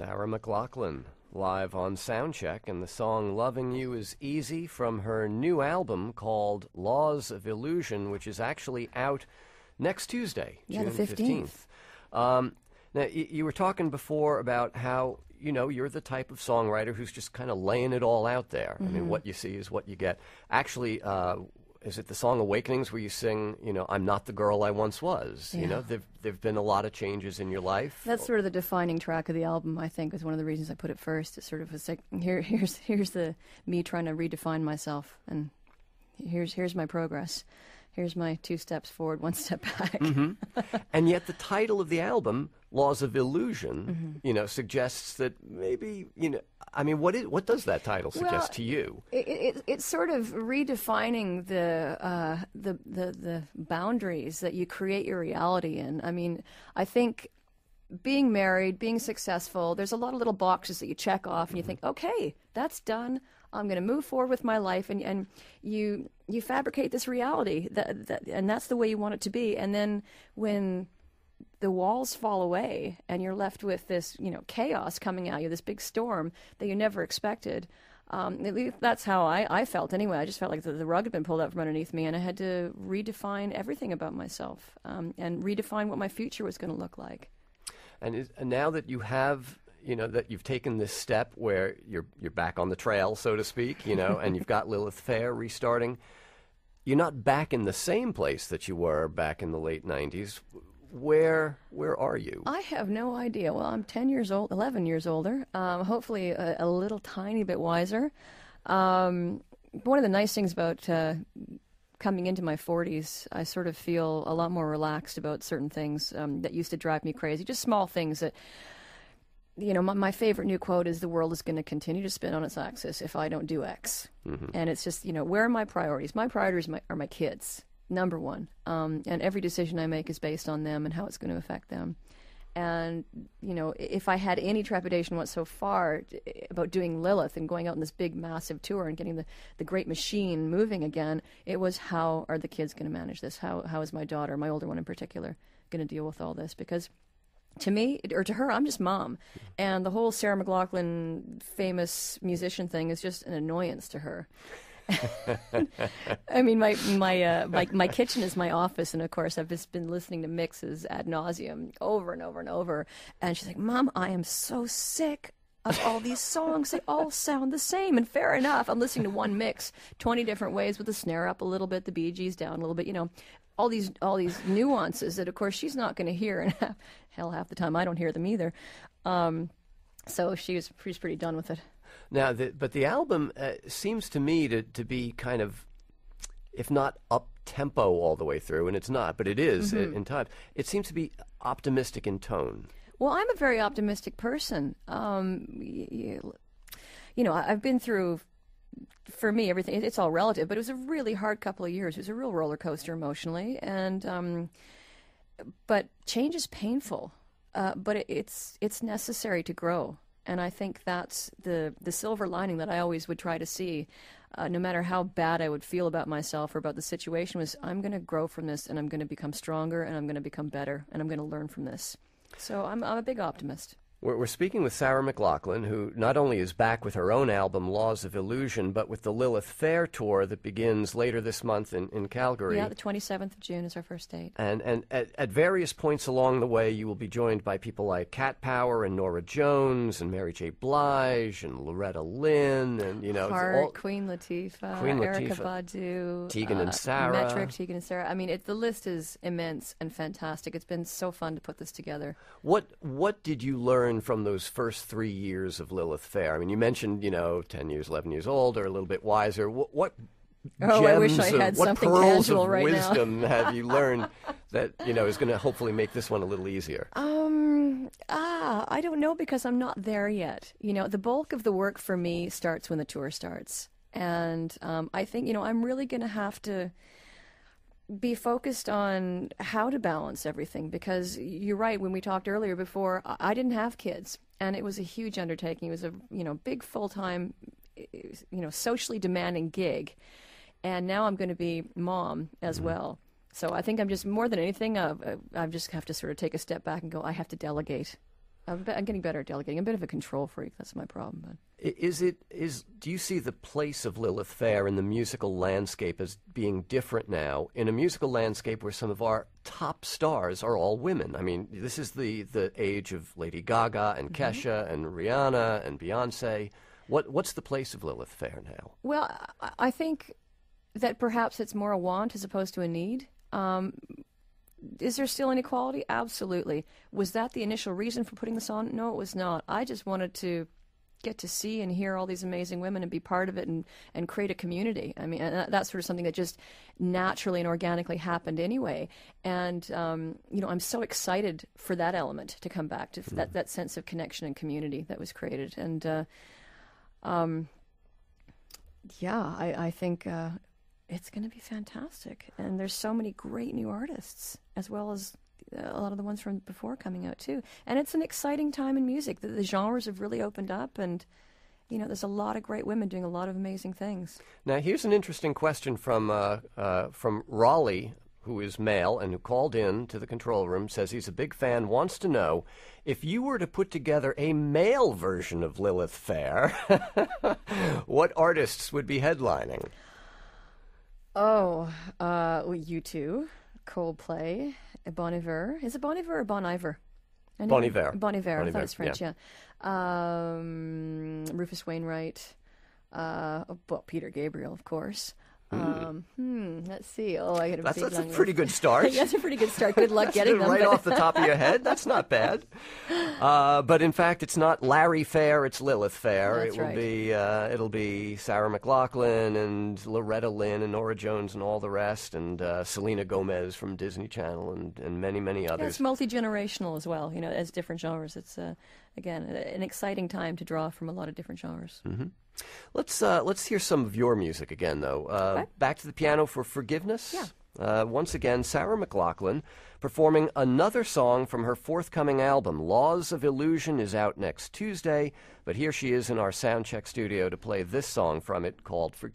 Sarah McLachlan, live on Soundcheck, and the song Loving You Is Easy from her new album called Laws of Illusion, which is actually out next Tuesday, June the 15th. Now, you were talking before about how, you know, you're the type of songwriter who's just kind of laying it all out there. I mean, what you see is what you get. Actually, is it the song Awakenings where you sing, you know, I'm not the girl I once was? Yeah. You know, there've been a lot of changes in your life. That's sort of the defining track of the album, I think, is one of the reasons I put it first. It sort of was like, here's the me trying to redefine myself, and here's my progress. Here's my 2 steps forward, 1 step back. And yet the title of the album, Laws of Illusion, you know, suggests that maybe, you know, I mean, what does that title suggest to you? It's sort of redefining the boundaries that you create your reality in. I mean, I think being married, being successful, there's a lot of little boxes that you check off, and you think, okay, that's done. I'm going to move forward with my life, and you fabricate this reality, and that's the way you want it to be. And then when the walls fall away and you're left with this, you know, chaos coming at you, this big storm that you never expected. At least that's how I felt anyway. I just felt like the rug had been pulled out from underneath me, and I had to redefine everything about myself, and redefine what my future was going to look like. And now that you have, you know, that you've taken this step where you're back on the trail, so to speak, you know, and you've got Lilith Fair restarting, you're not back in the same place that you were back in the late 90s. Where are you? I have no idea. Well, I'm 10 years old, 11 years older, hopefully a little tiny bit wiser. One of the nice things about coming into my 40s, I sort of feel a lot more relaxed about certain things that used to drive me crazy, just small things that, you know, my favorite new quote is, the world is going to continue to spin on its axis if I don't do X. And it's just, you know, where are my priorities? My priorities are my kids. Number one. And every decision I make is based on them and how it's going to affect them. And, you know, if I had any trepidation whatsoever about doing Lilith and going out on this big, massive tour and getting the great machine moving again, it was, how are the kids going to manage this? How is my daughter, my older one in particular, going to deal with all this? Because to me, or to her, I'm just mom. And the whole Sarah McLachlan famous musician thing is just an annoyance to her. I mean, my kitchen is my office, and of course I've just been listening to mixes ad nauseum over and over and over. And she's like, "Mom, I am so sick of all these songs. They all sound the same." And fair enough, I'm listening to one mix 20 different ways, with the snare up a little bit, the Bee Gees down a little bit, you know, all these nuances that of course she's not going to hear, and half the time I don't hear them either. So she's pretty done with it. Now, but the album seems to me to be kind of, if not up-tempo all the way through, and it's not, but it is in time, it seems to be optimistic in tone. Well, I'm a very optimistic person. You know, I've been through, for me, everything, it's all relative, but it was a really hard couple of years. It was a real roller coaster emotionally, and but change is painful, but it's necessary to grow. And I think that's the silver lining that I always would try to see, no matter how bad I would feel about myself or about the situation, was I'm going to grow from this, and I'm going to become stronger, and I'm going to become better, and I'm going to learn from this. So I'm a big optimist. We're speaking with Sarah McLachlan, who not only is back with her own album, Laws of Illusion, but with the Lilith Fair tour that begins later this month in Calgary. Yeah, the 27th of June is our first date. And at various points along the way, you will be joined by people like Cat Power and Norah Jones and Mary J. Blige and Loretta Lynn and, you know... Heart, Queen Latifah, Erykah Badu, Tegan and Sarah. Metric, Tegan and Sarah. I mean, the list is immense and fantastic. It's been so fun to put this together. What did you learn from those first 3 years of Lilith Fair? I mean, you mentioned, you know, 10 years, 11 years old, or a little bit wiser. What I wish I had what something pearls casual of right wisdom now. have you learned that, you know, is going to hopefully make this one a little easier? I don't know, because I'm not there yet. You know, the bulk of the work for me starts when the tour starts. And I think, you know, I'm really going to have to be focused on how to balance everything, because you're right, when we talked earlier before, I didn't have kids, and it was a huge undertaking. It was a, you know, big full-time, you know, socially demanding gig, and now I'm going to be mom as well. So I think I'm just, more than anything, I just have to sort of take a step back and go, I have to delegate. I'm getting better at delegating. I'm a bit of a control freak. That's my problem. But Do you see the place of Lilith Fair in the musical landscape as being different now, in a musical landscape where some of our top stars are all women? I mean, this is the age of Lady Gaga and Kesha and Rihanna and Beyonce. What's the place of Lilith Fair now? Well, I think that perhaps it's more a want as opposed to a need. Is there still inequality? Absolutely. Was that the initial reason for putting this on? No, it was not. I just wanted to get to see and hear all these amazing women and be part of it and create a community. I mean, and that's sort of something that just naturally and organically happened anyway. And, I'm so excited for that element to come back, to that sense of connection and community that was created. And, I think it's going to be fantastic. And there's so many great new artists, as well as a lot of the ones from before coming out too. And it's an exciting time in music. The genres have really opened up, and there's a lot of great women doing a lot of amazing things. Now, here's an interesting question from Raleigh, who is male and who called in to the control room, says he's a big fan, wants to know, if you were to put together a male version of Lilith Fair, what artists would be headlining? U2, Coldplay, Bon Iver. Is it Bon Iver or Bon Iver? Bon Iver. Bon Iver. I thought it was French, yeah. Rufus Wainwright. Peter Gabriel, of course. Let's see. I got That's a pretty good start. That's a pretty good start. Good luck getting them. Right off the top of your head. That's not bad. But in fact, it's not Larry Fair. It's Lilith Fair. That's right. It'll be Sarah McLachlan and Loretta Lynn and Nora Jones and all the rest, and Selena Gomez from Disney Channel and many, many others. Yeah, it's multi-generational as well. As different genres. It's again an exciting time to draw from a lot of different genres. Mm-hmm. Let's hear some of your music again, though. Okay. Back to the piano for Forgiveness. Yeah. Once again, Sarah McLachlan performing another song from her forthcoming album. Laws of Illusion is out next Tuesday, but here she is in our Soundcheck studio to play this song from it called Forgiveness.